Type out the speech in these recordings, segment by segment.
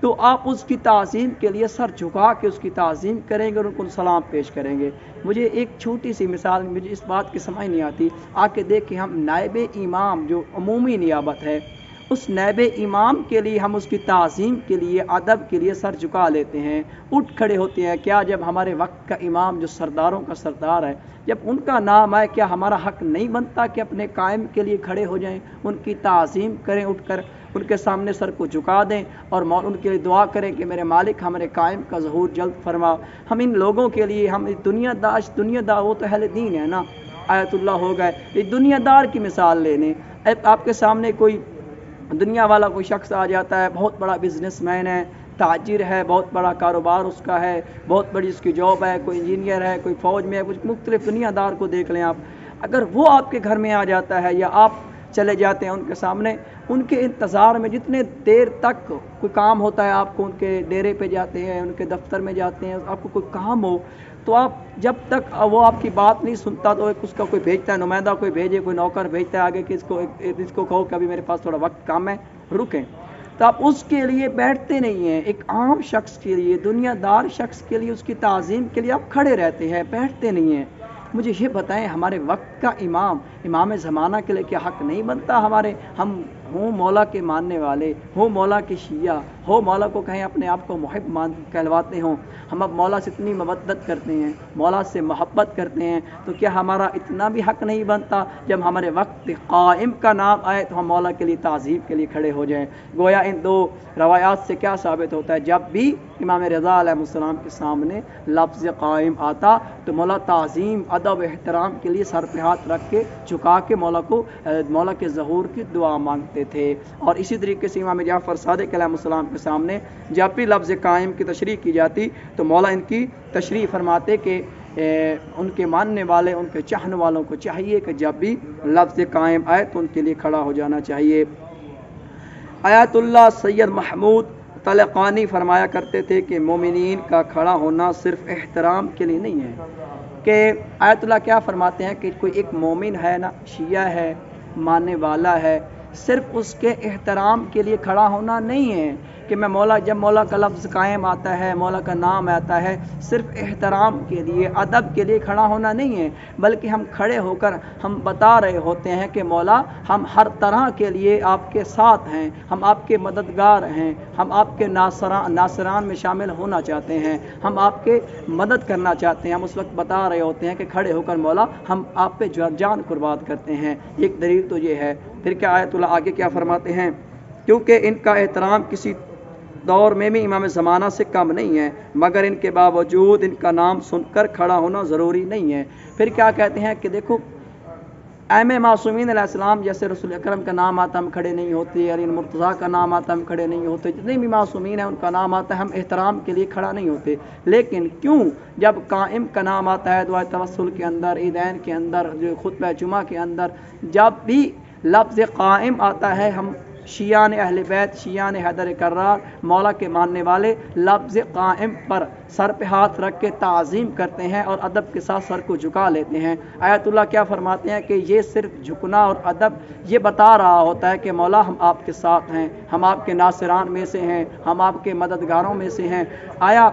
تو آپ اس کی تعظیم کے لیے سر جھکا کے اس کی تعظیم کریں گے اور ان کو سلام پیش کریں گے۔ مجھے ایک چھوٹی سی مثال، مجھے اس بات کی سمجھ نہیں آتی، آ کے دیکھیں ہم نائب امام جو عمومی نیابت ہے، اس نائب امام کے لیے ہم اس کی تعظیم کے لیے ادب کے لیے سر جھکا لیتے ہیں، اٹھ کھڑے ہوتے ہیں۔ کیا جب ہمارے وقت کا امام جو سرداروں کا سردار ہے، جب ان کا نام آئے، کیا ہمارا حق نہیں بنتا کہ اپنے قائم کے لیے کھڑے ہو جائیں، ان کی تعظیم کریں، اٹھ کر ان کے سامنے سر کو جھکا دیں اور ان کے لیے دعا کریں کہ میرے مالک ہمارے قائم کا ظہور جلد فرما۔ ہم ان لوگوں کے لیے، ہم دنیا دار وہ تو اہل دین ہے نا، آیت اللہ ہو گئے، یہ دنیا دار کی مثال لینے۔ آپ کے سامنے کوئی دنیا والا کوئی شخص آ جاتا ہے، بہت بڑا بزنس مین ہے، تاجر ہے، بہت بڑا کاروبار اس کا ہے، بہت بڑی اس کی جاب ہے، کوئی انجینئر ہے، کوئی فوج میں ہے، کچھ مختلف دنیا دار کو دیکھ لیں آپ، اگر وہ آپ کے گھر میں آ جاتا ہے یا آپ چلے جاتے ہیں ان کے سامنے، ان کے انتظار میں جتنے دیر تک کوئی کام ہوتا ہے، آپ کو ان کے ڈیرے پہ جاتے ہیں، ان کے دفتر میں جاتے ہیں، آپ کو کوئی کام ہو تو آپ جب تک وہ آپ کی بات نہیں سنتا تو اس کا کوئی بھیجتا ہے، نمائندہ کوئی بھیجے، کوئی نوکر بھیجتا ہے آگے کہ اس کو کہو کہ ابھی میرے پاس تھوڑا وقت کام ہے، رکیں، تو آپ اس کے لیے بیٹھتے نہیں ہیں۔ ایک عام شخص کے لیے، دنیا دار شخص کے لیے، اس کی تعظیم کے لیے آپ کھڑے رہتے ہیں، بیٹھتے نہیں ہیں۔ مجھے یہ بتائیں، ہمارے وقت کا امام زمانہ کے لیے کیا حق نہیں بنتا ہمارے؟ ہم ہوں مولا کے ماننے والے، ہوں مولا کے شیعہ، ہو مولا کو کہیں اپنے آپ کو محب کہلواتے ہوں، ہم اب مولا سے اتنی مودت کرتے ہیں، مولا سے محبت کرتے ہیں، تو کیا ہمارا اتنا بھی حق نہیں بنتا جب ہمارے وقت قائم کا نام آئے تو ہم مولا کے لیے تعظیم کے لیے کھڑے ہو جائیں؟ گویا ان دو روایات سے کیا ثابت ہوتا ہے، جب بھی امام رضا علیہ السلام کے سامنے لفظ قائم آتا تو مولا تعظیم، ادب، احترام کے لیے سر پہ ہاتھ رکھ کے جھکا کے مولا کے ظہور کی دعا مانگتے تھے۔ اور اسی طریقے سے امام جعفر صادق علیہ السلام کے سامنے جب بھی لفظ قائم کی تشریح کی جاتی تو مولا ان کی تشریح فرماتے کہ ان کے ماننے والے، ان کے چاہنے والوں کو چاہیے کہ جب بھی لفظ قائم آئے تو ان کے لیے کھڑا ہو جانا چاہیے۔ آیت اللہ سید محمود طلقانی فرمایا کرتے تھے کہ مومنین کا کھڑا ہونا صرف احترام کے لیے نہیں ہے، کہ آیت اللہ کیا فرماتے ہیں کہ کوئی ایک مومن ہے نا، شیعہ ہے، ماننے والا ہے، صرف اس کے احترام کے لیے کھڑا ہونا نہیں ہے کہ میں جب مولا کا لفظ قائم آتا ہے، مولا کا نام آتا ہے، صرف احترام کے لیے، ادب کے لیے کھڑا ہونا نہیں ہے، بلکہ ہم کھڑے ہو کر ہم بتا رہے ہوتے ہیں کہ مولا ہم ہر طرح کے لیے آپ کے ساتھ ہیں، ہم آپ کے مددگار ہیں، ہم آپ کے ناصران میں شامل ہونا چاہتے ہیں، ہم آپ کے مدد کرنا چاہتے ہیں۔ ہم اس وقت بتا رہے ہوتے ہیں کہ کھڑے ہو کر مولا ہم آپ پہ جان قربان کرتے ہیں۔ ایک دلیل تو یہ ہے۔ پھر کیا آیت اللہ آگے کیا فرماتے ہیں، کیونکہ ان کا احترام کسی دور میں بھی امام زمانہ سے کم نہیں ہے، مگر ان کے باوجود ان کا نام سن کر کھڑا ہونا ضروری نہیں ہے۔ پھر کیا کہتے ہیں کہ دیکھو ائمہ معصومین علیہ السلام، جیسے رسول اکرم کا نام آتا ہم کھڑے نہیں ہوتے، علی مرتضیٰ کا نام آتا ہم کھڑے نہیں ہوتے، جتنے بھی معصومین ہیں ان کا نام آتا ہے ہم احترام کے لیے کھڑا نہیں ہوتے، لیکن کیوں جب قائم کا نام آتا ہے دعائے توسل کے اندر، عیدین کے اندر، جو خطبہ جمعہ کے اندر، جب بھی لفظ قائم آتا ہے ہم شیعان اہل بیت، شیعان حیدر کرار، مولا کے ماننے والے لفظ قائم پر سر پہ ہاتھ رکھ کے تعظیم کرتے ہیں اور ادب کے ساتھ سر کو جھکا لیتے ہیں۔ آیت اللہ کیا فرماتے ہیں کہ یہ صرف جھکنا اور ادب یہ بتا رہا ہوتا ہے کہ مولا ہم آپ کے ساتھ ہیں، ہم آپ کے ناصران میں سے ہیں، ہم آپ کے مددگاروں میں سے ہیں۔ آیا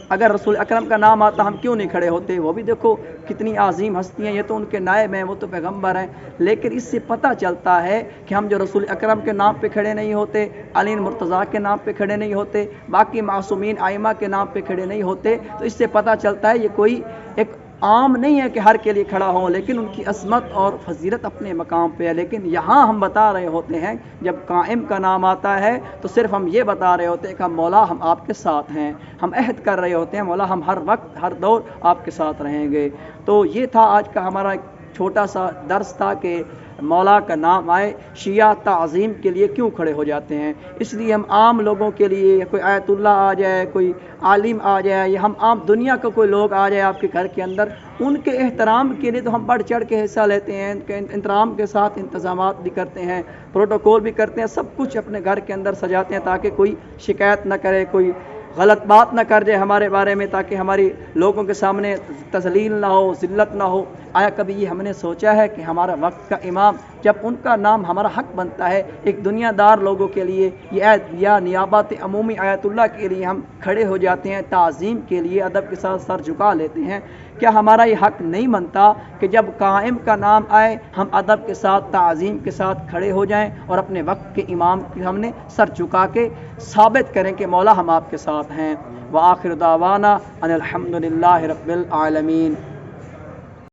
اگر رسول اکرم کا نام آتا ہم کیوں نہیں کھڑے ہوتے؟ وہ بھی دیکھو کتنی عظیم ہستی ہیں، یہ تو ان کے نائب ہیں، وہ تو پیغمبر ہیں، لیکن اس سے پتہ چلتا ہے کہ ہم جو رسول اکرم کے نام پہ کھڑے نہیں ہوتے، علی مرتضیٰ کے نام پہ کھڑے نہیں ہوتے، باقی معصومین ائمہ کے نام پہ کھڑے نہیں ہوتے، تو اس سے پتہ چلتا ہے یہ کوئی ایک عام نہیں ہے کہ ہر کے لیے کھڑا ہوں، لیکن ان کی عظمت اور فضیلت اپنے مقام پہ ہے۔ لیکن یہاں ہم بتا رہے ہوتے ہیں جب قائم کا نام آتا ہے تو صرف ہم یہ بتا رہے ہوتے ہیں کہ مولا ہم آپ کے ساتھ ہیں، ہم عہد کر رہے ہوتے ہیں مولا ہم ہر وقت ہر دور آپ کے ساتھ رہیں گے۔ تو یہ تھا آج کا ہمارا ایک چھوٹا سا درس تھا کہ مولا کا نام آئے شیعہ تعظیم کے لیے کیوں کھڑے ہو جاتے ہیں۔ اس لیے ہم عام لوگوں کے لیے، کوئی آیت اللہ آ جائے، کوئی عالم آ جائے، یا ہم عام دنیا کا کوئی لوگ آ جائے آپ کے گھر کے اندر، ان کے احترام کے لیے تو ہم بڑھ چڑھ کے حصہ لیتے ہیں، ان کے احترام کے ساتھ انتظامات بھی کرتے ہیں، پروٹوکول بھی کرتے ہیں، سب کچھ اپنے گھر کے اندر سجاتے ہیں تاکہ کوئی شکایت نہ کرے، کوئی غلط بات نہ کر جائے ہمارے بارے میں، تاکہ ہماری لوگوں کے سامنے تذلیل نہ ہو، ذلت نہ ہو۔ آیا کبھی یہ ہم نے سوچا ہے کہ ہمارا وقت کا امام، جب ان کا نام ہمارا حق بنتا ہے، ایک دنیا دار لوگوں کے لیے یا نیابت عمومی آیت اللہ کے لیے ہم کھڑے ہو جاتے ہیں، تعظیم کے لیے ادب کے ساتھ سر جھکا لیتے ہیں، کیا ہمارا یہ حق نہیں بنتا کہ جب قائم کا نام آئے ہم ادب کے ساتھ تعظیم کے ساتھ کھڑے ہو جائیں اور اپنے وقت کے امام کے ہم نے سر جھکا کے ثابت کریں کہ مولا ہم آپ کے ساتھ ہیں۔ وآخر دعوانا ان الحمد للہ رب العالمین۔